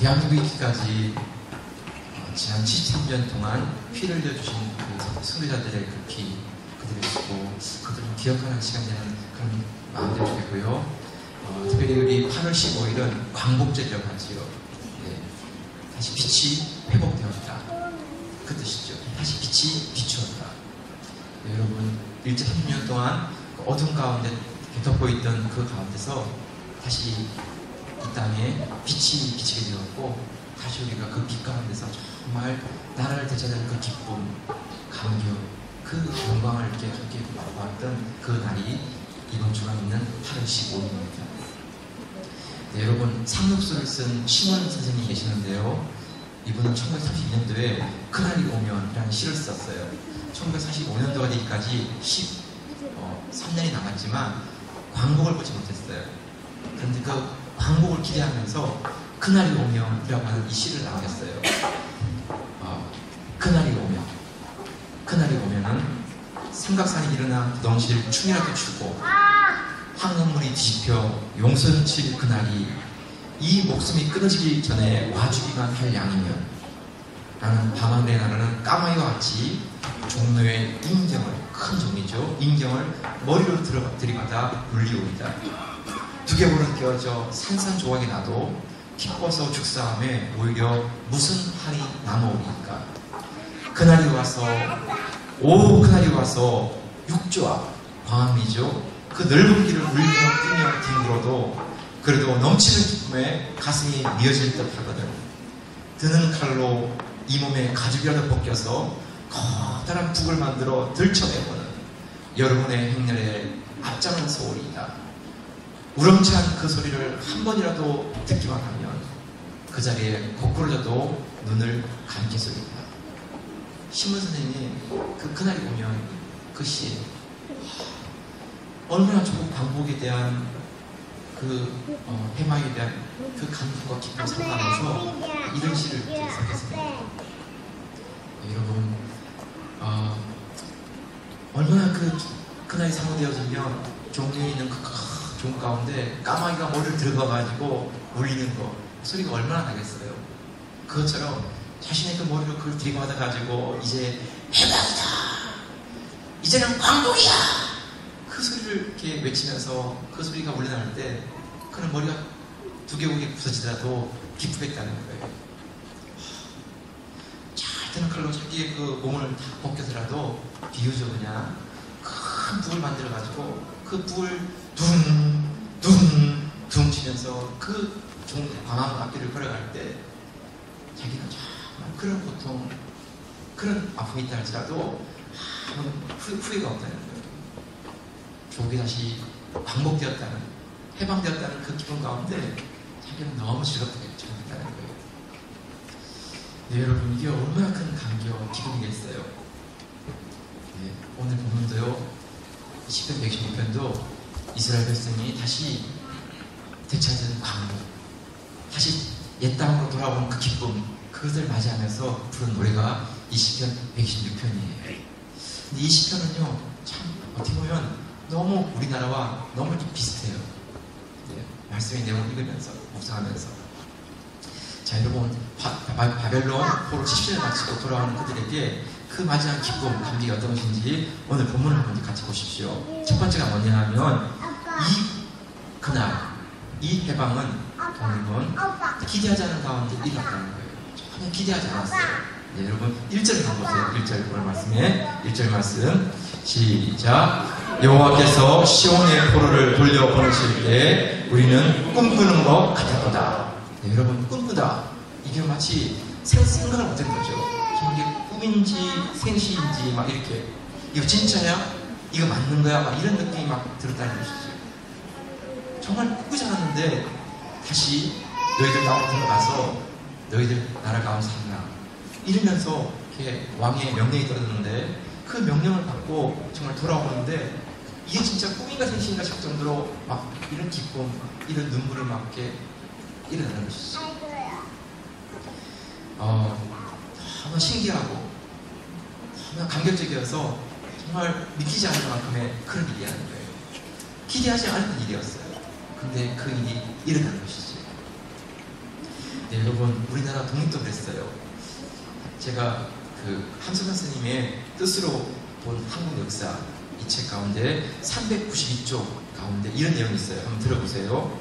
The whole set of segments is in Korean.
대한민국에 있기까지 지난 73년 동안 피를 흘려주신 그 선교자들의 그 피, 그들의 수고, 그들을 기억하는 시간이 되는 그런 마음들 되고요. 특별히 우리 8월 15일은 광복절이라고 하지요. 네. 다시 빛이 회복되었다. 그 뜻이죠. 다시 빛이 비추었다. 네, 여러분, 일제 30년 동안 그 어둠 가운데 덮고 있던 그 가운데서 다시 이 땅에 빛이 비치게 되었고, 다시 우리가 그 빛 가운데서 정말 나라를 되찾는 그 기쁨, 감격, 그 영광을 이렇게 함께 맛보았던 그 날이 이번 주가 있는 8월 15일입니다. 네, 여러분, 상록수를 쓴 심원 선생님이 계시는데요. 이분은 1932년도에 그날이 오면이라는 시를 썼어요. 1945년도가 되기까지 13년이 남았지만 광복을 보지 못했어요. 그런데 그 광복을 기대하면서 그날이 오면이라고 하는 이 시를 남겼어요. 그날이 오면은 삼각산이 일어나 부덩실 춤이라도 추고 황금물이 뒤집혀 용선 칠 그날이 이 목숨이 끊어지기 전에 와주기만 할 양이면 나는 밤하늘의 나라는 까마귀와 같이 종로의 인경을, 큰 종이죠, 인경을 머리로 들이받아 물리오리다. 두개골은 끼어져 산산조각이 나도 기뻐서 죽사함에 오히려 무슨 한이 남아오리까. 그날이 와서 육조와 광암리죠, 그 넓은 길을 울며 뛰며 뒹굴어도 그래도 넘치는 기쁨에 가슴이 미어질 듯 하거든. 드는 칼로 이 몸에 가죽이라도 벗겨서 커다란 북을 만들어 들쳐내보는 여러분의 행렬에 앞장은 소리이다. 우렁찬 그 소리를 한 번이라도 듣기만 하면 그 자리에 거꾸로져도 눈을 감겠소리이다. 신문 선생님, 그날이 오면 그 시에 얼마나 조국 방복에 대한 그 해망에 대한 그 감동과 기쁨을 생각하면서 이런 시를 썼습니다. 여러분, 얼마나 그날이 상호되어지면 종류에 있는 그 종 가운데 까마귀가 머리를 들어가가지고 울리는 거, 소리가 얼마나 나겠어요. 그것처럼 자신의 그 머리를 그걸 들이받아가지고 이제 해방이다, 이제는 광복이야, 그 소리를 이렇게 외치면서 그 소리가 울려날 때 그는 머리가 두개골이 부서지더라도 기쁘겠다는 거예요. 잘 드는 칼로 자기의 그 몸을 다 벗겨서라도 비유죠, 그냥 큰 북을 만들어가지고 그 북을 둥 치면서 그 광화문 앞길을 걸어갈 때 자기는 정말 그런 고통, 그런 아픔이 있다 할지라도 아무 후회가 없다는 거예요. 조국이 다시 광복되었다는, 해방되었다는 그 기분 가운데 자기는 너무 즐겁게 생각했다는 거예요. 네, 여러분, 이게 얼마나 큰 감격, 기쁨이겠어요. 네, 오늘 본문도요, 10편 116편도 이스라엘 백성이 다시 되찾은 광복, 다시 옛 땅으로 돌아오는 그 기쁨, 그것을 맞이하면서 부른 노래가 이 시편 116편이에요. 근데 이 시편은요, 참 어떻게 보면 너무 우리나라와 너무 비슷해요. 네, 말씀의 내용을 읽으면서, 묵상하면서. 자, 여러분, 바벨론 포로 70년을 마치고 돌아오는 그들에게 그 맞이한 기쁨, 감격이 어떤 것인지 오늘 본문을 한번 같이 보십시오. 첫 번째가 뭐냐면, 그날, 이 해방은 독립은 기대하지 않은 가운데 일어났다는 거예요. 전혀 기대하지 않았어요. 네, 여러분, 1절 한번 보세요. 1절 오늘 말씀에 1절 말씀 시작. 여호와께서 시온의 포로를 돌려보내실 때 우리는 꿈꾸는 것 같았도다. 네, 여러분, 꿈꾸다, 이게 마치 생각을 못한 거죠. 이게 꿈인지 생시인지 막 이렇게, 이거 진짜야? 이거 맞는 거야? 막 이런 느낌이 막 들었다는 것이죠. 정말 꿈꾸지 않았는데 다시 너희들 땅으로 들어가서 너희들 나라 가운데 살라 이러면서 이렇게 왕의 명령이 떨어졌는데 그 명령을 받고 정말 돌아오는데 이게 진짜 꿈인가 생시인가 싶을 정도로 막 이런 기쁨, 이런 눈물을 막 이렇게 일어나는 것이죠. 너무 신기하고 너무 감격적이어서 정말 믿기지 않을 만큼의 그런 일이라는 거예요. 기대하지 않았던 일이었어요. 근데 그 일이 일어난 것이죠. 네, 여러분, 우리나라 독립도 그랬어요. 제가 그 함석헌 스님의 뜻으로 본 한국 역사 이 책 가운데 392쪽 가운데 이런 내용이 있어요. 한번 들어보세요.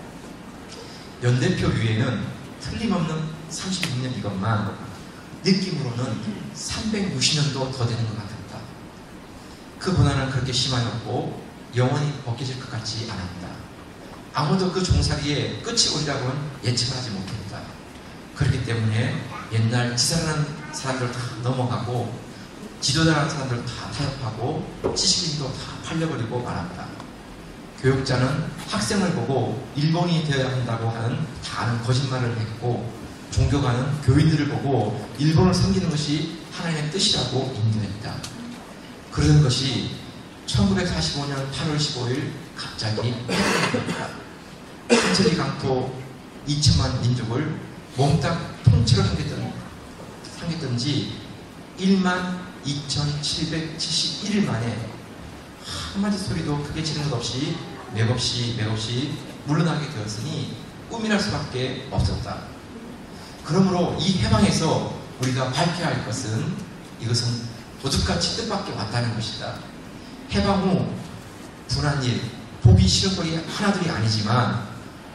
연대표 위에는 틀림없는 36년 이것만 느낌으로는 360년도 더 되는 것 같았다. 그 고난은 그렇게 심하였고 영원히 벗겨질 것 같지 않았다. 아무도 그 종살이에 끝이 오리라고는 예측을 하지 못했다. 그렇기 때문에 옛날 지사라는 사람들 다 넘어가고 지도자라는 사람들 다 타협하고 지식인도 다 팔려버리고 말았다. 교육자는 학생을 보고 일본이 되어야 한다고 하는 다른 거짓말을 했고 종교가는 교인들을 보고 일본을 섬기는 것이 하나님의 뜻이라고 인도했다. 그러던 것이 1945년 8월 15일 갑자기 한철이 강토 2천만 민족을 몽땅 통째로 삼켰던지 12,771일 만에 한마디 소리도 크게 지른 것 없이 맥없이 물러나게 되었으니 꿈이랄 수밖에 없었다. 그러므로 이 해방에서 우리가 밝혀야 할 것은 이것은 도둑같이 뜻밖에 왔다는 것이다. 해방 후 분한 일, 보기 싫은 거리 하나둘이 아니지만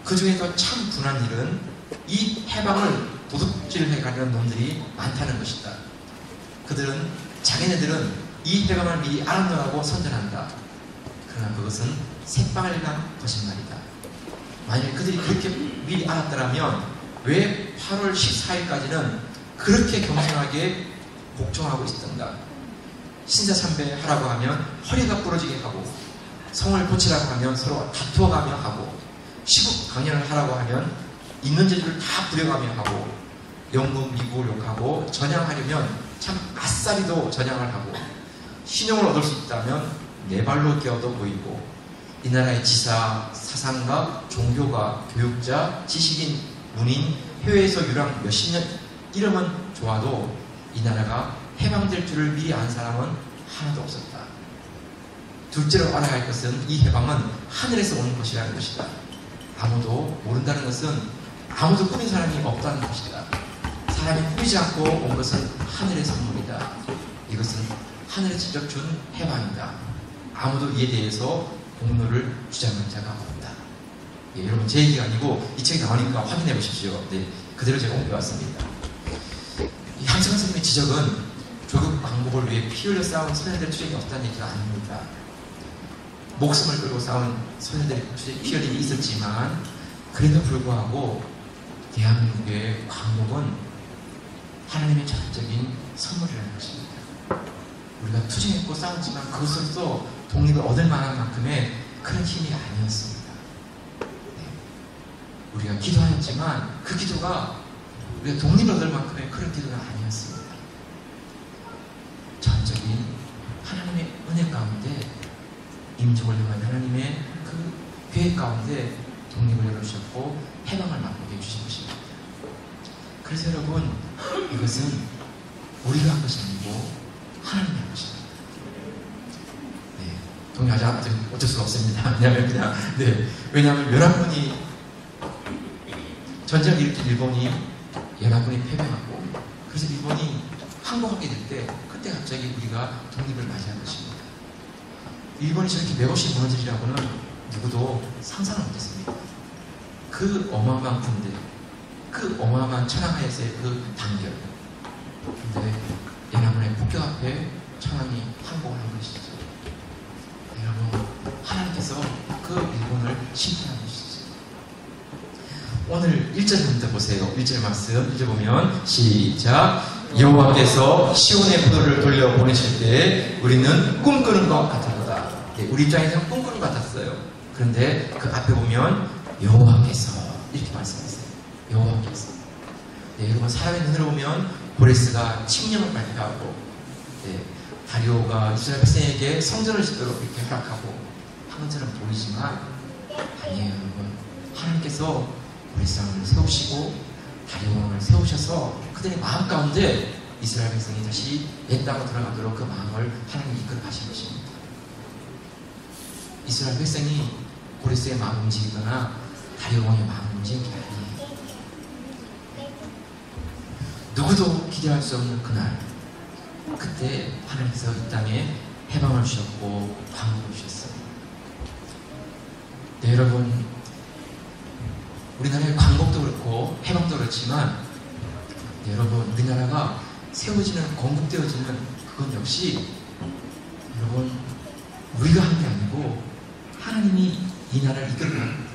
그 중에도 참 분한 일은 이 해방을 도둑질해 가려는 놈들이 많다는 것이다. 그들은 자기네들은 이 해방을 미리 알았노라고 선전한다. 그러나 그것은 새빨간 거짓말이다. 만일 그들이 그렇게 미리 알았더라면 왜 8월 14일까지는 그렇게 겸손하게 복종하고 있었던가? 신사참배 하라고 하면 허리가 부러지게 하고 성을 고치라고 하면 서로 다투어가며 하고 시국 강연을 하라고 하면 있는 재주를 다 부려가며 하고 영국, 미국을 욕하고 전향하려면 참 아싸리도 전향을 하고 신용을 얻을 수 있다면 네 발로 기어도 보이고 이 나라의 지사, 사상가, 종교가, 교육자, 지식인, 문인, 해외에서 유랑 몇십 년 이름은 좋아도 이 나라가 해방될 줄을 미리 안 사람은 하나도 없었다. 둘째로 알아야 할 것은 이 해방은 하늘에서 오는 것이라는 것이다. 아무도 모른다는 것은 아무도 꾸민 사람이 없다는 것이다. 사람이 꾸미지 않고 온 것은 하늘의 선물이다. 이것은 하늘이 직접 준 해방이다. 아무도 이에 대해서 공로를 주장한 자가 없다. 예, 여러분 제 얘기가 아니고 이 책이 나오니까 확인해 보십시오. 네, 그대로 제가 옮겨왔습니다. 이 함석헌 선생님의 지적은 조국 광복을 위해 피 흘려 싸운 소년들의 투쟁이 없다는 얘기가 아닙니다. 목숨을 걸고 싸운 소년들의 피 흘림이 있었지만 그래도 불구하고 대한민국의 광복은 하나님의 전적인 선물이라는 것입니다. 우리가 투쟁했고 싸웠지만 그것으로서 독립을 얻을 만한 만큼의 그런 힘이 아니었습니다. 네. 우리가 기도하였지만 그 기도가 우리가 독립을 얻을 만큼의 그런 기도가 아니었습니다. 전적인 하나님의 은혜 가운데 민족을 향한 하나님의 그 계획 가운데 독립을 열어주셨고 해방을 맛보게 해주신 것입니다. 그래서 여러분 이것은 우리가 한 것이 아니고 하나님이 한 것입니다. 네, 동의하지 않으면 어쩔 수가 없습니다. 왜냐하면 연합군이 전쟁을 일으킨 일본이 연합군이 패배하고 그래서 일본이 항복하게 될 때 그때 갑자기 우리가 독립을 맞이한 것입니다. 일본이 저렇게 맥없이 무너지리라고는 누구도 상상을 못했습니다. 그 어마어마한 군대, 그 어마어마한 천황하에서의 그 단결. 근데 연합군의 폭격 앞에 천황이 항복을 한 것이죠. 여러분, 하나님께서 그 일본을 심판한 것이죠. 오늘 1절부터 보세요. 1절 말씀 읽어보면 시작. 여호와께서 시온의 포도를 돌려 보내실 때 우리는 꿈꾸는 것 같았다. 네, 우리 입장에서는 꿈꾸는 것 같았어요. 그런데 그 앞에 보면 여호와께서 이렇게 말씀하세요. 여호와께서. 네, 여러분 사람의 눈으로 보면 고레스가 칙령을 발표하고 네, 다리오가 이스라엘 백성에게 성전을 짓도록 이렇게 허락하고 한 것처럼 보이지만 아니에요. 여러분. 하나님께서 고레스 왕을 세우시고 다리오 왕을 세우셔서 그들의 마음 가운데 이스라엘 백성이 다시 옛 땅으로 돌아가도록 그 마음을 하나님이 이끌어 가신 것입니다. 이스라엘 백성이 고레스의 마음을 움직이거나 다리오 왕의 마음을 움직이는 게 아니에요. 누구도 기대할 수 없는 그날, 그때 하나님께서 이 땅에 해방을 주셨고 광복을 주셨어요. 네, 여러분, 우리나라의 광복도 그렇고 해방도 그렇지만, 네, 여러분, 우리나라가 세워지는, 건국되어지는 그건 역시 여러분 우리가 한 게 아니고 하나님이 이 나라를 이끌어가는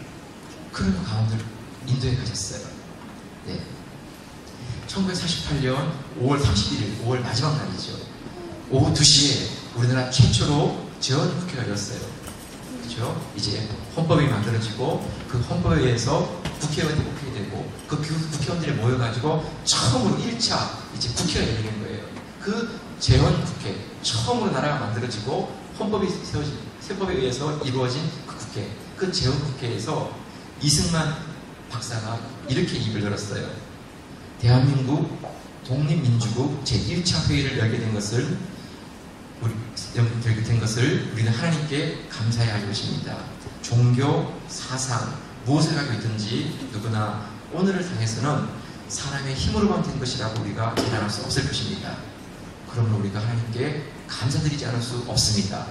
그런 가운데 인도에 가셨어요. 네. 1948년 5월 31일, 5월 마지막 날이죠. 오후 2시에 우리나라 최초로 전 국회가 열었어요. 그렇죠? 이제 헌법이 만들어지고 그 헌법에 의해서 국회의원이 국회되고 그 국회의원들이 모여가지고 처음으로 1차 이제 국회가 열리는 거예요. 그 재헌국회, 처음으로 나라가 만들어지고 헌법에 의해서 이루어진 그 국회, 그 재헌국회에서 이승만 박사가 이렇게 입을 열었어요. 대한민국 독립민주국 제1차 회의를 열게 된 것을 우리는 하나님께 감사해야 할 것입니다. 종교, 사상, 무엇을 가지고 있든지 누구나 오늘을 향해서는 사람의 힘으로만 된 것이라고 우리가 비난할 수 없을 것입니다. 그러므로 우리가 하나님께 감사드리지 않을 수 없습니다.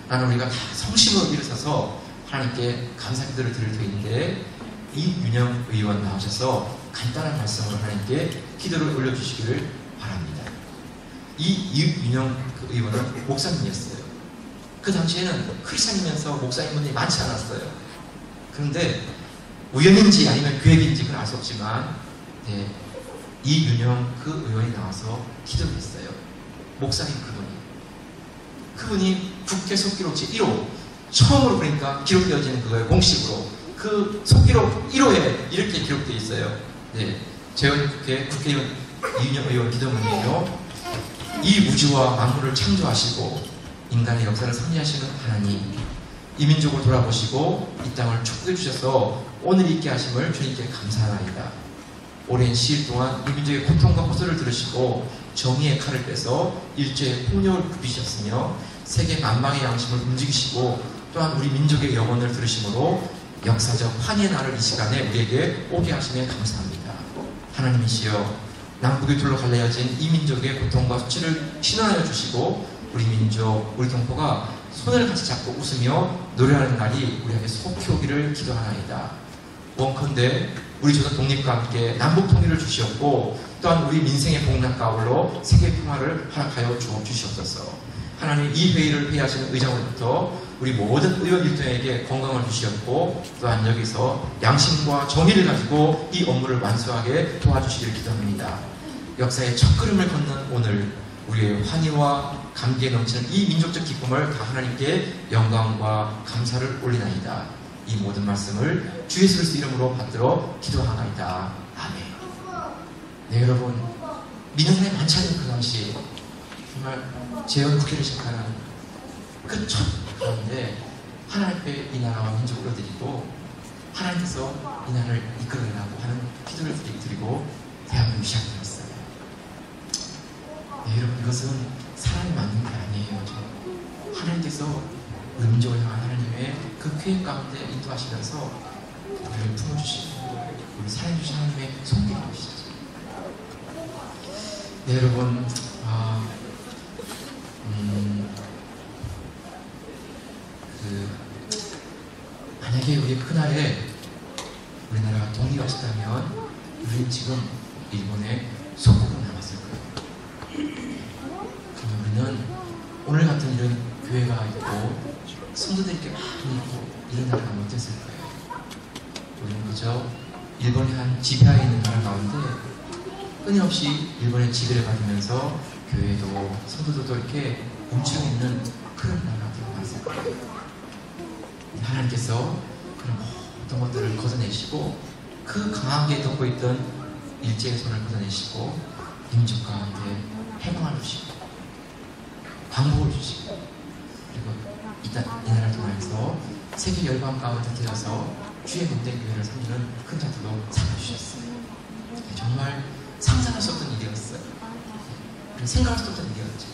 나는 우리가 다 성심으로 일어서서 하나님께 감사 기도를 드릴 터인데, 이윤영 의원 나오셔서 간단한 말씀으로 하나님께 기도를 올려주시기를 바랍니다. 이윤영 의원은 목사님이었어요. 그 당시에는 크리스찬이면서 목사님분이 많지 않았어요. 그런데 우연인지 아니면 계획인지 그건 알 수 없지만, 네, 이윤영 그 의원이 나와서 기도를 했어요. 목사님 그분이 국회 속기록 제1호 처음으로 그러니까 기록되어지는 그거예요. 공식으로 그 속기록 1호에 이렇게 기록되어 있어요. 네, 국회의원 이윤영 의원 기도문이에요. 이 우주와 만물을 창조하시고 인간의 역사를 섭리하시는 하나님, 이 민족을 돌아보시고 이 땅을 축복해 주셔서 오늘 있게 하심을 주님께 감사하나이다. 오랜 시일 동안 이 민족의 고통과 호소를 들으시고 정의의 칼을 빼서 일제의 폭력을 굽히셨으며 세계 만방의 양심을 움직이시고 또한 우리 민족의 영혼을 들으심으로 역사적 환희의 날을 이 시간에 우리에게 오게 하심에 감사합니다. 하나님이시여, 남북이 둘로 갈라져진 이 민족의 고통과 수치를 신원하여 주시고 우리 민족, 우리 동포가 손을 같이 잡고 웃으며 노래하는 날이 우리에게 속히 오기를 기도하나이다. 원컨대 우리 조선 독립과 함께 남북 통일을 주시었고 또한 우리 민생의 복락 가울로 세계 평화를 허락하여 주시옵소서. 하나님, 이 회의를 회의하시는 의장으로부터 우리 모든 의원 일등에게 건강을 주시었고 또한 여기서 양심과 정의를 가지고 이 업무를 완수하게 도와주시기를 기도합니다. 역사의 첫걸음을 걷는 오늘 우리의 환희와 감기에 넘치는 이 민족적 기쁨을 다 하나님께 영광과 감사를 올리나이다. 이 모든 말씀을 주 예수 그리스도 이름으로 받들어 기도하나이다. 아멘. 네, 여러분, 믿는 사람이 많지 않은 그 당시에 정말 재헌국회를 시작하는 그 첫 가운데 하나님 앞에 이 나라와 민족을 얻어드리고 하나님께서 이 나라를 이끌어내라고 하는 기도를 드리고 대한민국이 시작되었어요. 네, 여러분, 이것은 사람이 만든 게 아니에요. 하나님께서 우리 민족을 향한 하나님의 그 계획 가운데 인도하시면서 우리를 품어주시고 우리 사랑해주신 하나님의 손길이 오시죠. 네, 여러분, 만약에 우리 그날에 우리나라가 독립하셨다면 우리는 지금 일본의 속국으로 남았을 거예요. 그럼 우리는 오늘 같은 이런 교회가 있고 성도들이 이렇게 많이 있고 이런 나라가 어땠을 거예요. 우리는 그저 일본의 한 지배하에 있는 나라 가운데 끊임없이 일본의 지배를 받으면서 교회도 성도들도 이렇게 뭉치고 있는 그런 나라가 되어왔을 거예요. 하나님께서 그런 모든 것들을 걷어내시고 그 강하게 덮고 있던 일제의 손을 걷어내시고 민족 가운데 해방을 주시고 광복을 주시고 그리고 이 나라를 통해서 세계 열방 가운데 되어서 주의 못된 교회를 섬기는 큰 자들로 삼아주셨어요. 정말 상상할 수 없던 일이었어요. 생각할 수 없던 일이었죠.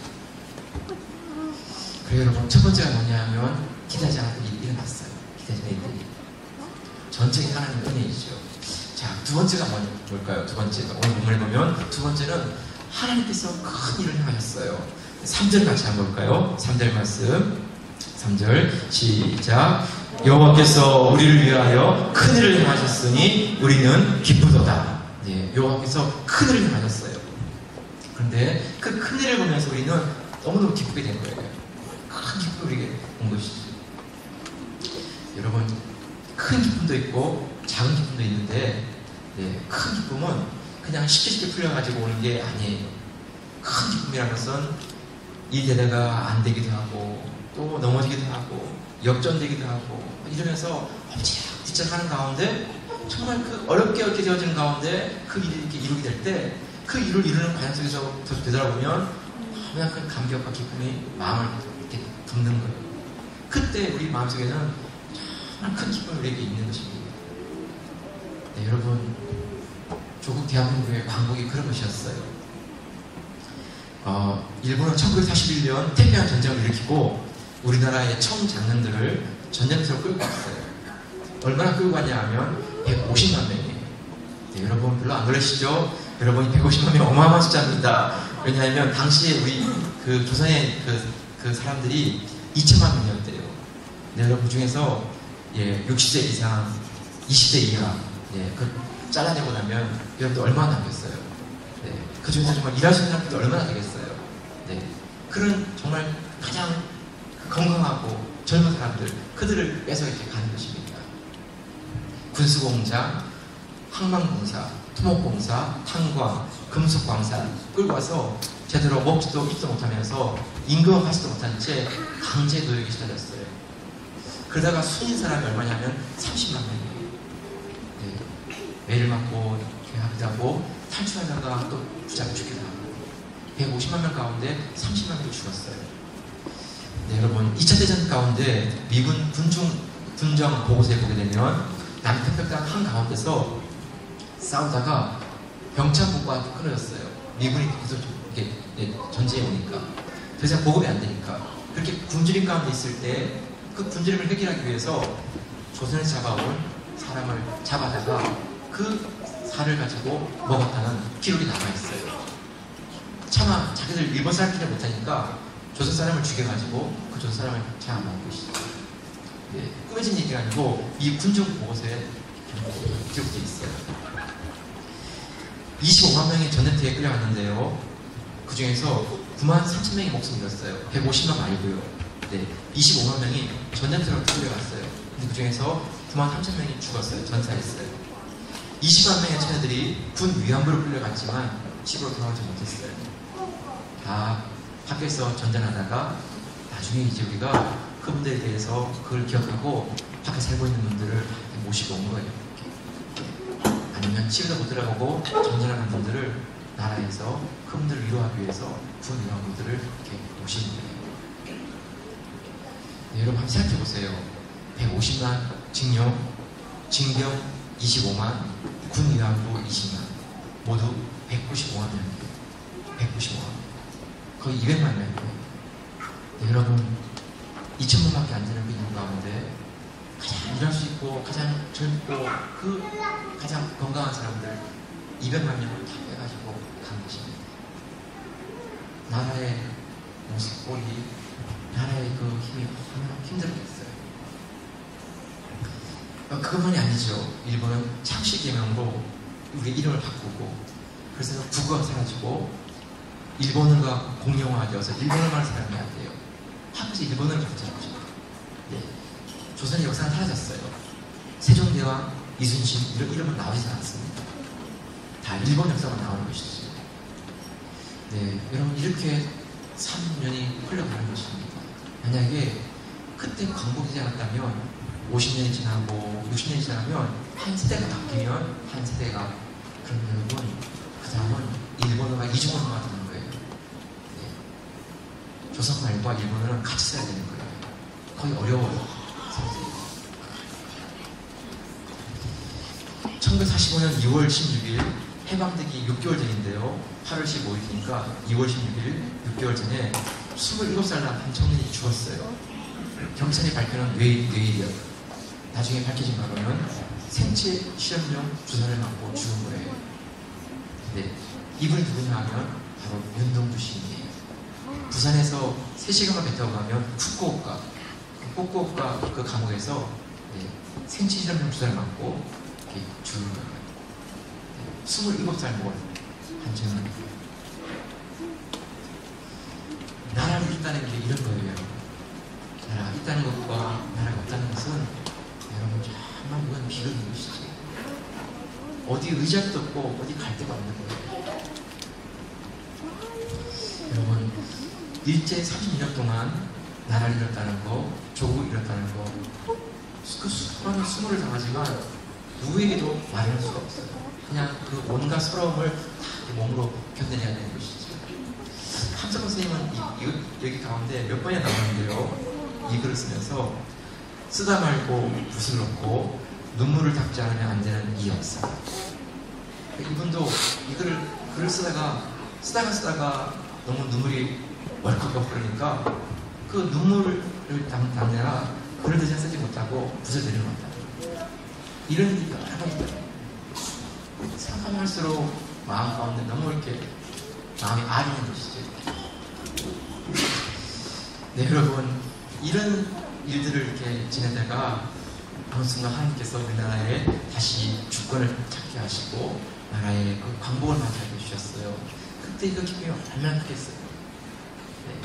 그래서 여러분, 첫 번째가 뭐냐면 기대하지 않았던 일이 일어났어요. 기대하지 않았던 일. 전적인 하나님의 은혜이죠. 자, 두 번째가 뭘까요? 두 번째가 오늘 본문에 보면 두 번째는 하나님께서 큰 일을 행하셨어요. 3절 같이 한번 볼까요? 3절 말씀. 3절 시작. 여호와께서 우리를 위하여 큰 일을 행하셨으니 우리는 기쁘도다. 네, 여호와께서 큰 일을 행하셨어요. 그런데 그 큰 일을 보면서 우리는 너무너무 기쁘게 된 거예요. 큰 기쁨을 우리에게 온 것이죠. 여러분, 큰 기쁨도 있고 작은 기쁨도 있는데, 네, 큰 기쁨은 그냥 쉽게 풀려가지고 오는 게 아니에요. 큰 기쁨이라는 것은 이 대대가 안 되기도 하고 또 넘어지기도 하고 역전되기도 하고 이러면서 엎치락뒤치락 하는 가운데 정말 그 어렵게 되어지는 가운데 그 일이 이렇게 이루게 될 때 그 일을 이루는 과정 속에서 되돌아보면 그냥 그 감격과 기쁨이 마음을 이렇게 덮는 거예요. 그때 우리 마음속에는 정말 큰 기쁨이 우리에게 있는 것입니다. 네, 여러분, 조국 대한민국의 광복이 그런 것이었어요. 일본은 1941년 태평양 전쟁을 일으키고 우리나라의 청장년들을 전쟁터로 끌고 갔어요. 얼마나 끌고 갔냐 하면 150만 명이에요. 네, 여러분 별로 안 놀라시죠? 여러분 150만 명 어마어마한 숫자입니다. 왜냐하면 당시에 우리 그 조선의 그 사람들이 2천만 명이었대요. 네, 여러분 그 중에서 60세 이상, 20대 이하, 그 잘라내고 나면 여러분들 얼마나 남겠어요? 네, 그 중에서 정말 일하시는 사람들도 얼마나 되겠어요? 네, 그런 정말 가장 건강하고 젊은 사람들, 그들을 빼서 이렇게 가는 것입니다. 군수공장, 항만공사, 토목공사, 탄광, 금속광사 끌고 와서 제대로 먹지도 입도 못하면서 임금을 하지도 못한 채 강제 노역이 시달렸어요. 그러다가 순인 사람이 얼마냐면 30만 명이에요. 네, 매를 맞고 하기도 하고 탈출하다가 또 붙잡히기도 하고 150만 명 가운데 30만 명이 죽었어요. 네, 여러분 2차 대전 가운데 미군 군정 보고서에 보게 되면 남태평양 한가운데서 싸우다가 병창부가 끊어졌어요. 미군이 계속 이렇게 전쟁에 오니까 더 이상 보급이 안 되니까 그렇게 굶주림 가운데 있을 때 그 굶주림을 해결하기 위해서 조선에서 잡아온 사람을 잡아다가 그 살을 가지고 먹었다는 기록이 남아있어요. 차마 자기들 일본 사람끼리 못하니까 조선 사람을 죽여가지고 그 조선 사람을 잡아먹은 것이죠. 네, 꾸며진 얘기가 아니고 이 군정 보고서에 기록되어 있어요. 25만 명이 전쟁터에 끌려갔는데요. 그 중에서 9만 3천 명이 목숨을 잃었어요. 150만 말고요. 네, 25만 명이 전쟁터로 끌려갔어요. 근데 그 중에서 9만 3천 명이 죽었어요. 전사했어요. 20만 명의 처녀들이 군 위안부로 끌려갔지만 집으로 돌아오지 못했어요. 다 밖에서 전쟁하다가 나중에 이제 우리가 그분들에 대해서 그걸 기억하고 밖에 살고 있는 분들을 모시고 온 거예요. 아니면 집에도 못 들어가고 전쟁하는 분들을 나라에서 그분들을 위로하기 위해서 군 위안부들을 이렇게 모시는 거예요. 네, 여러분 한번 생각해 보세요. 150만 징용, 징병 25만, 군 위안부 20만, 모두 195만 명이에요. 195만. 거의 200만 명이에요. 네, 여러분 2,000명밖에 안 되는 그 인구 가운데 가장 일할 수 있고 가장 젊고 그 가장 건강한 사람들 200만 명을 다 빼가지고 간 것입니다. 나라의 모습, 꼴이 나라의 그 힘이 얼마나 힘들었겠어요. 그것만이 아니죠. 일본은 창씨개명으로 우리 이름을 바꾸고 그래서 국어가 사라지고 일본어가 공용화되어서 일본어만 사람이 안 돼요. 하면서 일본어를 가르쳐준 거죠. 네. 조선의 역사는 사라졌어요. 세종대왕, 이순신 이런 이름은 나오지 않았습니다. 다 일본 역사만 나오는 것이죠. 네, 여러분 이렇게 3년이 흘러가는 것입니다. 만약에 그때 광복이지 않았다면 50년이 지나고 60년이 지나면 한 세대가 바뀌면 한 세대가 그럼 여러분 그 다음은 일본어가 이중언어가 되는 거예요. 네. 조선말과 일본어는 같이 써야 되는 거예요. 거의 어려워요. 1945년 2월 16일 해방되기 6개월 전인데요. 8월 15일이니까 2월 16일 6개월 전에 27살 한 청년이 죽었어요. 경찰이 밝혀낸 뇌일이었어요. 나중에 밝혀진 바로는 생체 실험용 주사를 맞고 죽은 거예요. 네, 이분이 누구냐 하면 바로 윤동주 시인이에요. 부산에서 3시간만 배 타고 가면 후쿠오카 그 감옥에서 네, 생체 실험용 주사를 맞고 죽은 거예요. 네, 27살 먹은 한청은 나라를 있다는 게 이런 거예요. 나라가 있다는 것과 나라가 없다는 것은 여러분 정말 그건 비극인 것이지. 어디 의자도 없고 어디 갈 데가 없는 거예요. 여러분 일제 32년 동안 나라를 잃었다는 거, 조국을 잃었다는 거, 그 수많은 수모를 당하지만 누구에게도 말할 수가 없어요. 그냥 그 온갖 서러움을 다 몸으로 견뎌내야 되는 것이죠. 함성 선생님은 여기 가운데 몇 번이나 나왔는데요. 이 글을 쓰면서 쓰다 말고 붓을 놓고 눈물을 닦지 않으면 안 되는 이 역사. 이분도 이 글을 쓰다가 너무 눈물이 월컥 그러니까 그 눈물을 닦느라 글을 대신 쓰지 못하고 붓을 내려놓았다. 이런 일이 여러 번 있다. 생각하면 할수록 마음 가운데 너무 이렇게 마음이 아리는 것이죠. 네, 여러분 이런 일들을 이렇게 지내다가 어느 순간 하나님께서 우리나라에 다시 주권을 찾게 하시고 나라의 그 광복을 맞이하게 해주셨어요. 그때 그 기쁨이 얼마나 크겠어요. 네.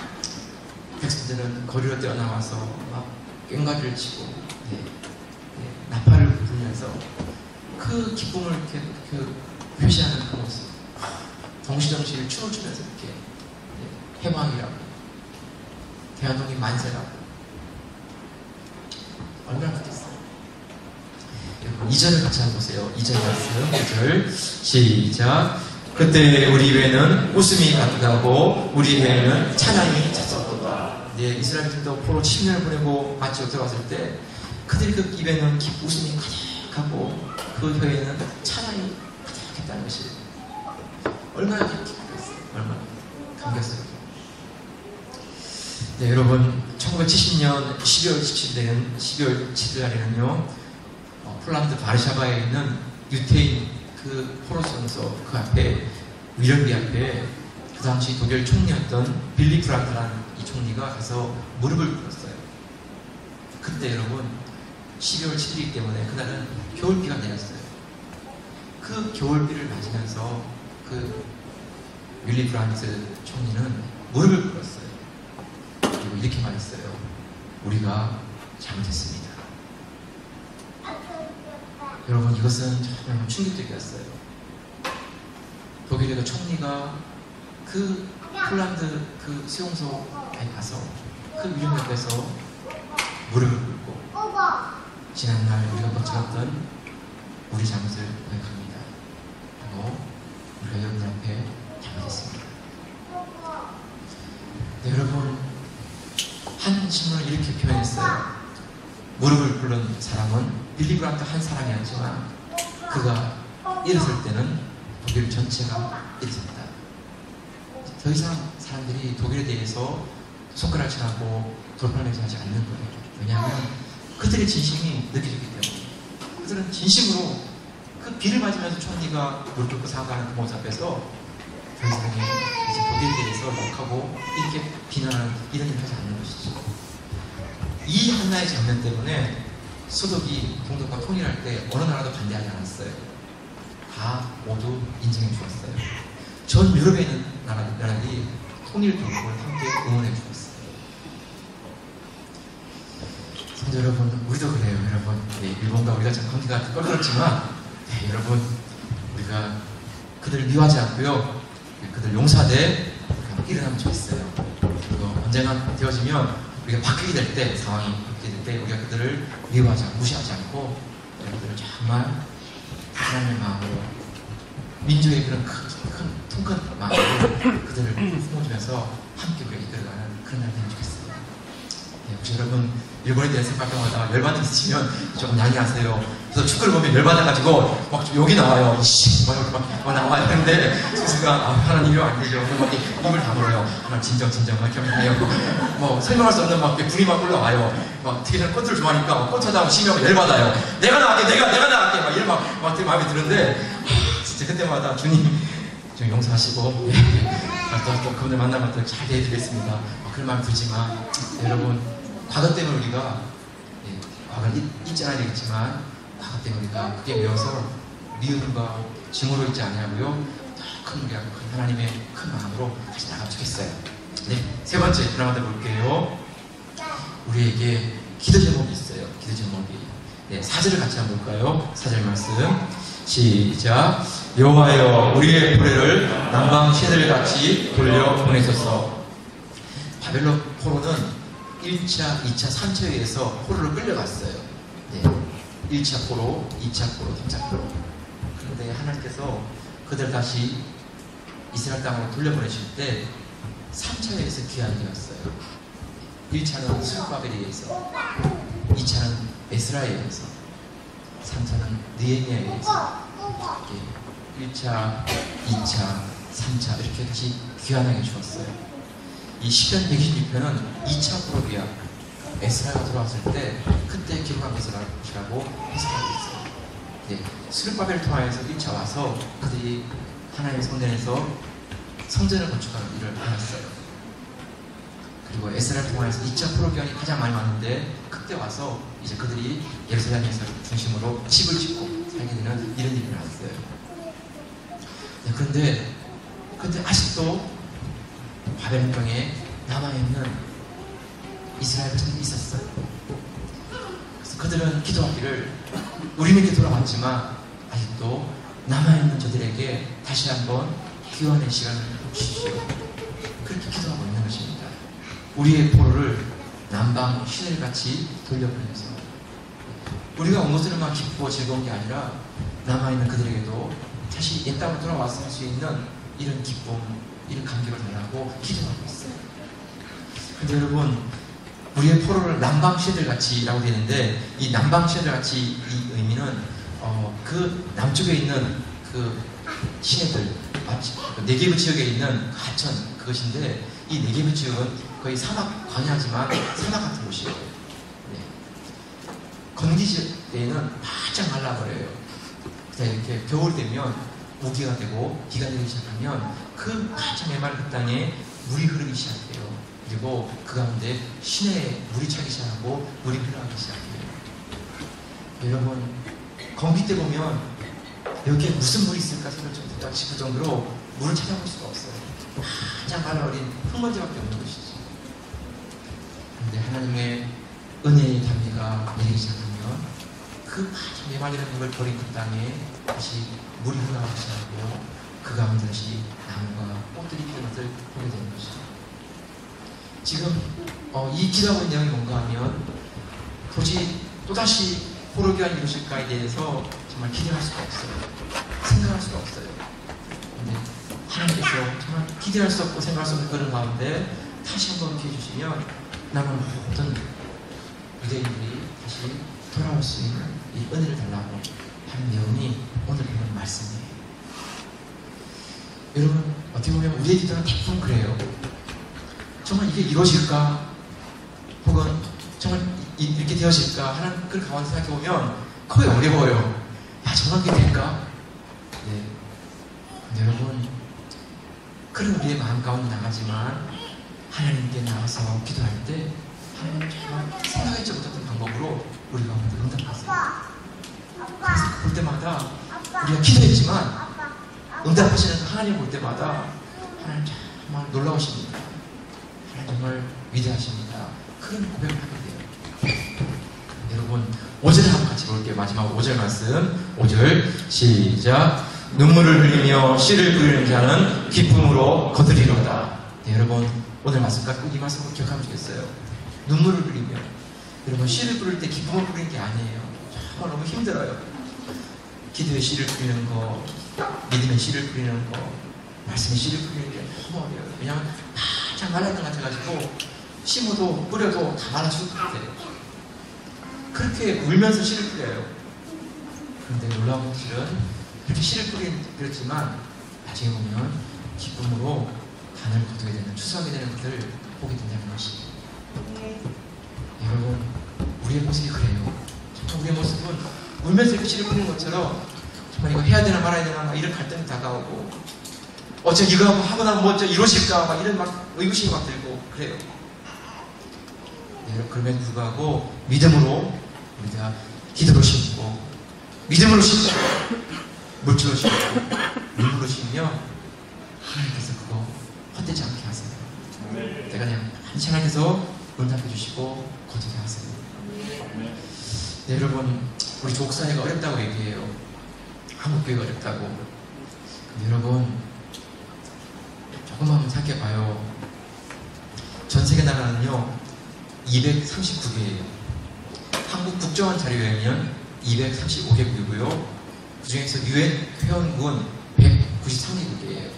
백성들은 거리로 뛰어나와서 막 꽹과리를 치고 나팔을 불면서 그 기쁨을 이렇게 표시하는 그 모습, 덩실덩실 춤을 추면서 이렇게 해방이라고, 대한민국이 만세라고, 얼마나 크겠어요. 2절을 같이 한번 보세요. 2절 말씀, 2절 시작. 그때 우리 입에는 웃음이 가득하고 우리 배에는 찬양이 찼었도다. 네, 이스라엘들도 포로 10년을 보내고 마치고 들어갔을 때 그들 그 입에는 웃음이 가득하고 그 혀에는 찬양이 가득했다는 것이 얼마나 기쁘겠어요. 얼마나 감겼어요. 네, 여러분 1970년 12월 7일 날에는요 폴란드 바르샤바에 있는 유태인 그 포로선서 그 앞에 위령비 앞에 그 당시 독일 총리였던 빌리 브란트라는 이 총리가 가서 무릎을 꿇었어요. 그때 여러분 12월 7일이기 때문에 그날은 겨울비가 내렸어요. 그 겨울비를 맞으면서 그 윌리 브란트 총리는 무릎을 꿇었어요. 그리고 이렇게 말했어요. 우리가 잘못했습니다. 여러분 이것은 정말 충격적이었어요. 독일의 그 총리가 그 폴란드 그 수용소에 가서 그 위령 옆에서 무릎을 꿇고 지난날 우리가 거쳤던 우리 잘못을 고백합니다. 그리고 우리가 여러분들 앞에 잘못했습니다. 네, 여러분 한 신문을 이렇게 표현했어요. 무릎을 꿇는 사람은 빌리 브란트 한 사람이었지만 그가 일어설 때는 독일 전체가 일어섰다. 더 이상 사람들이 독일에 대해서 손가락질하고 돌팔매질 하지 않는 거예요. 왜냐하면 그들의 진심이 느껴졌기 때문에. 그들은 진심으로 그 비를 맞으면서 총리가 무릎 꿇고 사과하는 그 모습 앞에서 더 이상 이제 독일에 대해서 욕하고 이렇게 비난하는 이런 일을 하지 않는 것이죠. 이 하나의 장면 때문에 소독이 동독과 통일할 때 어느 나라도 반대하지 않았어요. 다 모두 인정해 주었어요. 전 유럽에 있는 나라들이 통일 동독을 함께 응원해 주었어요. 성도 여러분, 우리도 그래요. 여러분, 네, 일본과 우리가 참 관계가 껄끄럽지만 네, 여러분, 우리가 그들 미워하지 않고요. 그들 용서하되 일어나면 좋겠어요. 그리고 언젠가 되어지면 우리가 바뀌게 될 때, 상황이 바뀌게 될 때 우리가 그들을 미워하지 않고 무시하지 않고 그들을 정말 하나님의 마음으로 민족의 그런 통큰 마음으로 그들을 품어주면서 함께 우리가 이끌어가는 그런 날이 되면 좋겠어요. 네, 혹시 여러분 일본에 대해서 생각할 때마다 열받는 있으시면 조금 양해하세요. 그래서 축구를 보면 열받아가지고 막 욕이 나와요. 이씨, 막 나와야 되는데 스스가 하나님 이러면 안 되죠. 막 입을 다물어요. 하나님 진정 막 이렇게 해요. 뭐 설명할 수 없는 막 불이 막 올라와요. 막 특히 저는 꽃을 좋아하니까 막 꽃하다 심하면 열받아요. 내가 나갈게 막 이런 막 되게 마음에 드는데 진짜 그때마다 주님 좀 용서하시고 또 그분들 만나면 또 잘 대해드리겠습니다. 그런 마음 들지만 여러분 과거 때문에 우리가 과거는 잊지 않아야 되겠지만 과거 때문에 우리가 그게 매워서 미움과 증오로 있지 않냐고요. 더 큰 우리가 하나님의 큰 마음으로 다시 나가면 좋겠어요. 네, 세 번째 드라마들 볼게요. 우리에게 기도 제목이 있어요. 기도 제목이. 네, 4절을 같이 한번 볼까요? 4절 말씀 시작. 여호와여 우리의 포로를 남방 시들같이 돌려 보내소서. 바벨론 포로는 1차, 2차, 3차에 의해서 포로를 끌려갔어요. 네, 1차 포로, 2차 포로, 3차 포로. 그런데 하나님께서 그들 다시 이스라엘 땅으로 돌려보내실 때 3차에 의해서 귀환이 되었어요. 1차는 스룹바벨에 의해서, 2차는 에스라에 의해서, 3차는 느헤미야에 의해서 1차, 2차, 3차 이렇게 다시 귀환하게 주었어요. 이 시편 126편은 2차 포로기야 에스라가 돌아왔을 때 그때 기록한 것이라고 해석하고 있어요. 네, 스룹바벨을 통하여서 1차 와서 그들이 하나님의 성전에서 성전을 건축하는 일을 하였어요. 그리고 에스라를 통하여서 2차 포로기간이 가장 많이 왔는데 그때 와서 이제 그들이 예루살렘에서 중심으로 집을 짓고 살게 되는 이런 일을 했어요. 네, 그런데 아직도 바벨론 땅에 남아있는 이스라엘 백성이 있었어요. 그래서 그들은 기도하기를 우리는 이렇게 돌아왔지만 아직도 남아있는 저들에게 다시 한번 귀환의 시간을 주십시오. 그렇게 기도하고 있는 것입니다. 우리의 포로를 남방 시들같이 돌려보내서 우리가 온 것으로만 기쁘고 즐거운 게 아니라 남아있는 그들에게도 다시 옛 땅으로 돌아와서 할 수 있는 이런 기쁨, 이런 감격을 달라고 기도하고 있어요. 근데 여러분, 우리의 포로를 남방 시들같이라고 되는데 이 남방 시들같이 이 의미는 그 남쪽에 있는 그 시내들, 네게브 지역에 있는 하천 그것인데 이 네게브 지역은 거의 사막 광야지만 사막 같은 곳이에요. 네. 건기 지역에는 바짝 말라버려요. 이렇게 겨울 되면 우기가 되고 비가 내리기 시작하면 그 바짝 메마른 그 땅에 물이 흐르기 시작해요. 그리고 그 가운데 시내에 물이 차기 시작하고 물이 흘러가기 시작해요. 여러분, 건기 때 보면 여기에 무슨 물이 있을까 생각 싶을 정도로 물을 찾아볼 수가 없어요. 바짝 말라버린 흙먼지밖에 없는 것이지. 그런데 하나님의 은혜의 단비가 내리기 시작하면 그 바짝 메마르는 물을 버린 그 땅에 다시 물이 흘러가기 시작하고 그 가운데 다시 나무가 꽃들이 피는 것을 보게 되는 것이죠. 지금 이 기도하고 있는 내용이 뭔가 하면 도저히 또다시 포로기간이 이루어질까에 대해서 정말 기대할 수가 없어요. 생각할 수가 없어요. 근데 하나님께서 정말 기대할 수 없고 생각할 수 없는 그런 가운데 다시 한번 기회 주시면 남은 모든 유대인들이 다시 돌아올 수 있는 이 은혜를 달라고 하는 내용이 오늘 보는 말씀이에요. 여러분, 어떻게 보면 우리의 기도는 대부분 그래요. 정말 이게 이루어질까? 혹은 정말 이렇게 되어질까? 하는 그런 가운데 생각해보면 거의 어려워요. 정말 그게 될까? 네. 근데 여러분, 그런 우리의 마음 가운데 나가지만 하나님께 나와서 기도할 때 하나님 정말 생각했지 못했던 방법으로 우리 가운데 응답하세요. 그래서 볼 때마다 우리가 기도했지만 응답하시는 하나님 볼 때마다 하나님 정말 놀라우십니다. 하나님 정말 위대하십니다. 그런 고백을 하게 돼요. 여러분, 5절 한번 같이 볼게요. 마지막 5절 말씀. 5절 시작. 눈물을 흘리며 씨를 뿌리는 자는 기쁨으로 거두리로다. 네, 여러분, 오늘 말씀까지 꼭 이 말씀을 기억하면 좋겠어요. 눈물을 흘리며. 여러분, 씨를 뿌릴 때 기쁨을 뿌리는 게 아니에요. 정말 너무 힘들어요. 기도의 씨를 뿌리는 거, 믿음의 씨를 뿌리는 거, 말씀의 씨를 뿌리는 게 너무 어려워요. 왜냐하면 바짝 말랐던 것 같아가지고 심어도 뿌려도 다 말라 죽을 것 같아요. 그렇게 울면서 씨를 뿌려요. 그런데 놀라운 사실은 이렇게 씨를 뿌렸지만 나중에 보면 기쁨으로 단을 거두게 되는, 추수하게 되는 것들을 보게 된다는 것이. 여러분, 우리의 모습이 그래요. 정말 우리의 모습은 울면서 이렇게 씨를 뿌리는 것처럼 정말 이거 해야 되나 말아야 되나 막 이런 갈등이 다가오고, 어째 이거 하고 나면 뭐 어째 이루어질까 막 이런 막 의구심이 막 들고 그래요. 네, 그럼에도 불구하고 믿음으로 우리가 기도로 심고, 믿음으로 심고, 물질로 심고, 눈물로 심으며 하나님께서 그거 헛되지 않게 하세요. 내가 그냥 한시 하나님께서 응답해 주시고 거두게 하세요. 네, 여러분, 우리 조국 사회가 어렵다고 얘기해요. 한국 교회가 어렵다고. 근데 여러분, 조금만 한번 생각해봐요. 전 세계 나라는요 239개예요. 한국 국정원 자료에 의하면 235개국이고요. 그 중에서 UN 회원국은 193개국이에요.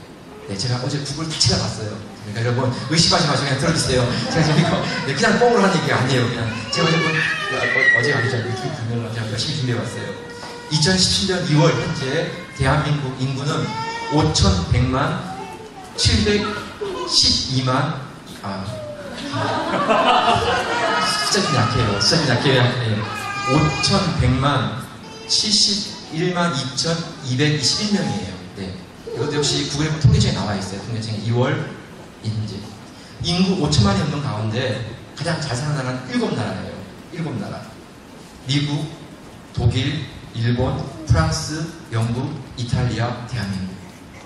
네, 제가 어제 구글 다 찾아봤어요. 그러니까 여러분 의심하지 마시고 그냥 들어주세요. 제가 지금 이거 그냥 뻥으로 하는 얘기가 아니에요. 그냥 제가 어제 아니죠. 유튜브 분명히 제가 열심히 준비해봤어요. 2017년 2월 현재 대한민국 인구는 5,100만 712만 숫자 좀 약해요. 숫자 좀 약해요. 5,100만 71만 2,221명이에요. 네. 이것도 역시 구글 통계청에 나와 있어요. 통계청에 2월 현재 인구 5천만이 넘는 가운데 가장 잘 사는 나라는 7나라예요. 7나라. 미국, 독일, 일본, 프랑스, 영국, 이탈리아, 대한민국.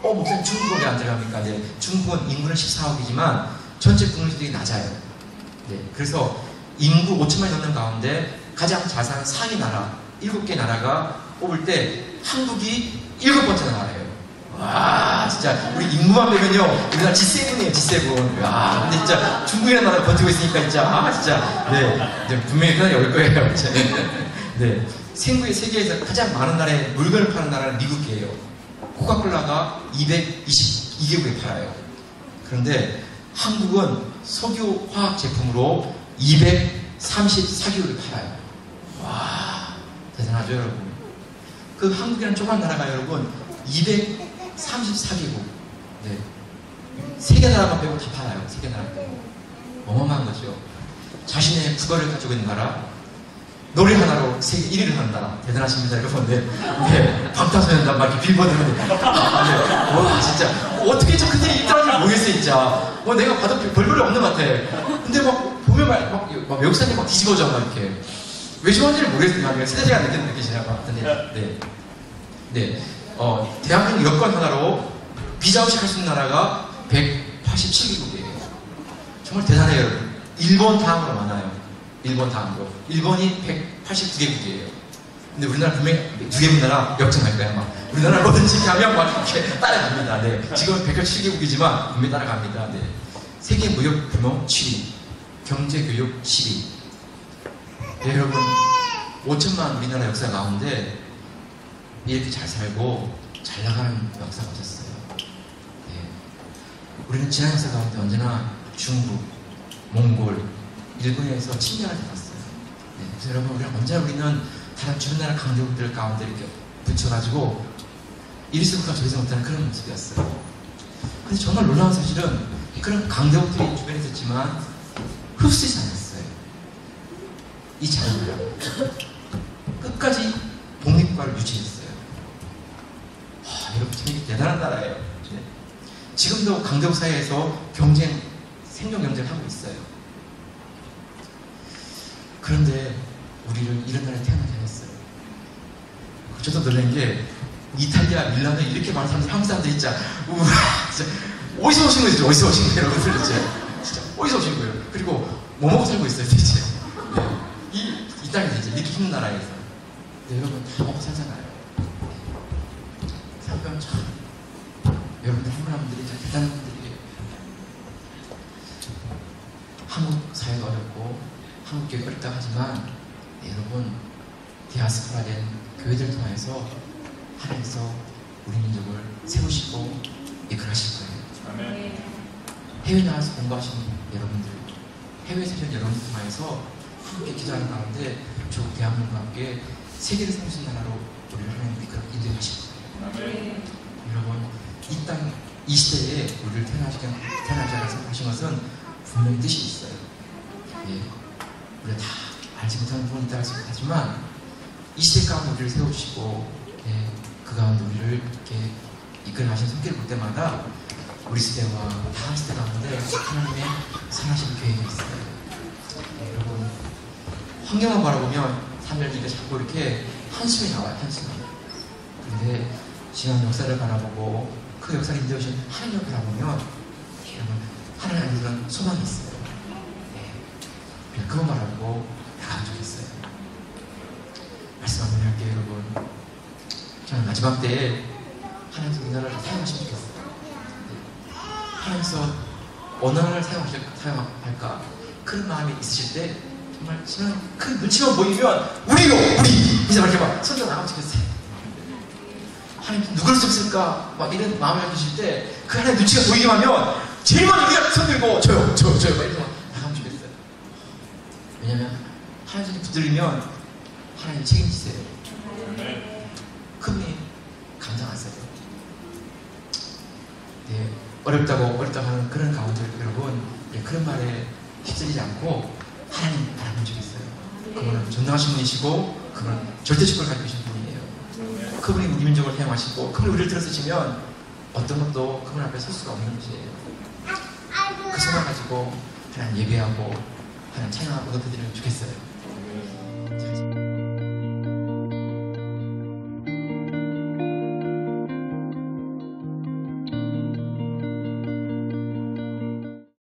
목사님 중국은 왜 안 들어갑니까? 네, 중국은 인구는 14억이지만 전체 국민소득이 낮아요. 네, 그래서 인구 5천만이 넘는 가운데 가장 잘 사는 상위 나라 7개 나라가 뽑을 때 한국이 7번째 나라예요. 와, 진짜 우리 인구만 빼면요 우리나라 G7이에요. G7. 와, 근데 진짜 중국이라는 나라가 버티고 있으니까 진짜 네, 분명히 그날이 올 거예요. 네, 세계에서 가장 많은 나라에 물건을 파는 나라는 미국이에요. 코카콜라가 222개국에 팔아요. 그런데 한국은 석유 화학 제품으로 234개국에 팔아요. 와, 대단하죠, 여러분. 그 한국이라는 조그만 나라가 여러분 234개국. 네. 3개 나라만 빼고 다 팔아요. 3개 나라 빼고. 어마어마한 거죠. 자신의 국어를 가지고 있는 나라, 노래 하나로 세계 1위를 하는 나라. 대단하십니다, 여러분. 네. 방탄소년단 막 이렇게 빌보드는. 네. 와, 진짜. 어떻게 저 그들이 일단인지 모르겠어요, 진짜. 내가 봐도 별볼이 없는 것 같아. 근데 막, 보면 막 외국 사람이 막 뒤집어져, 막 이렇게. 왜 좋아하는지를 모르겠어요. 세대가 느끼시나 봐. 네. 네. 대한민국 여권 하나로 비자 없이 갈 수 있는 나라가 187개국이에요. 정말 대단해요, 여러분. 일본 다음으로 많아요. 일본 다음으로. 일본이 189개국이에요. 근데 우리나라 분명히 2개 나라 역전할 거야, 막. 우리나라 뭐든지 하면 막 이렇게 따라갑니다. 네. 지금은 187개국이지만 분명히 따라갑니다. 네. 세계 무역 규모 7위, 경제 교육 10위. 네, 여러분, 5천만 우리나라 역사 가운데 이렇게 잘 살고 잘 나가는 역사가 없었어요. 네. 우리는 지난 역사 가운데 언제나 중국, 몽골, 일본에서 침략을 받았어요. 네. 그래서 여러분, 언제나 우리는 다른 주변 나라 강대국들 가운데 이렇게 붙여가지고 이리서부터 저리서 못하는 그런 모습이었어요. 근데 정말 놀라운 사실은 그런 강대국들이 주변에 있었지만 흡수되지 않았어요. 이 자유가 끝까지 독립과를 유지했어요. 여러분, 참 대단한 나라예요. 네. 지금도 강대국 사회에서 생존 경쟁을 하고 있어요. 그런데 우리는 이런 나라에 태어나지 않았어요. 저도 놀란 게 이탈리아, 밀라노에 이렇게 많은 사람들, 한국 사람들이 진짜 우와, 진짜 어디서 오신 거예요? 어디서 오신 거예요? 여러분들 진짜 어디서 오신 거예요? 그리고 뭐 먹고 살고 있어요, 대체? 네. 이 땅에서 이제 이렇게 힘든 나라에서. 네, 여러분 다 먹고 살잖아요. 생각하면 참 여러분들 한국 사람들이 진짜 대단한 분들이에요. 한국 사회가 어렵고 한국 교회가 어렵다고 하지만 네, 여러분 디아스포라 된 교회들을 통해서 하나님께서 우리 민족을 세우시고 이끌하실 거예요. 아멘. 해외 나가서 공부하시는 여러분들, 해외에 사시는 여러분들 통해서 함께 기도하는 가운데 조국 대한민국과 함께 세계를 섬기는 나라로 우리를 하나님이 그렇게 인도하실 거예요. 여러분, 이 땅, 이 시대에 우리를 태어나지 않아서 하신 것은 분명히 뜻이 있어요. 예, 우리가 다 알지 못하는 부분이 있다 할 수 있지만 이 시대 가운데 우리를 세워주시고, 예, 그 가운데 우리를 이렇게 이끌어가신 손길을 볼 때마다 우리 시대와 다음 시대 가운데 하나님의 선하신 계획이 있어요. 예, 여러분, 환경을 바라보면 사람들이 이게 자꾸 이렇게 한숨이 나와요. 한숨이. 그런데 지난 역사를 바라보고 그 역사를 인도하신 하나님을 바라보면, 여러분, 하나님 안에는 소망이 있어요. 예, 그거 바라보고 나가면 좋겠어요. 말씀 한번 할게요, 여러분. 저는 마지막 때에 하나님께서 이 나라를 사용하시면 좋겠어요. 하나님께서 어느 나라를 사용할까? 그런 마음이 있으실 때 정말 저는 그 눈치만 보이면 우리요! 우리! 이제 막 이렇게 막 손도 나가면 좋겠어요. 하나님 누구를 썼을까? 막 이런 마음을 가지실 때 그 하나님 눈치가 보이기만 하면 제일 먼저 우리가 손 들고 저요! 막 이렇게 막 나가면 좋겠어요. 왜냐면 하나님이 붙들리면 하나님 책임지세요. 그분이 감당하세요. 네, 어렵다고 하는 그런 가운데 여러분, 네, 그런 말에 휩쓸리지 않고 하나님 바라보면 좋겠어요. 그분은 전능하신 분이시고 그분은 절대주권을 가지고 계신 분이에요. 그분이 우리 민족을 사용하시고 그분이 우리를 들어서시면 어떤 것도 그분 앞에 설 수가 없는 것이에요. 그 소망 가지고 하나님 예배하고 하나님 찬양하고 높여드리면 좋겠어요.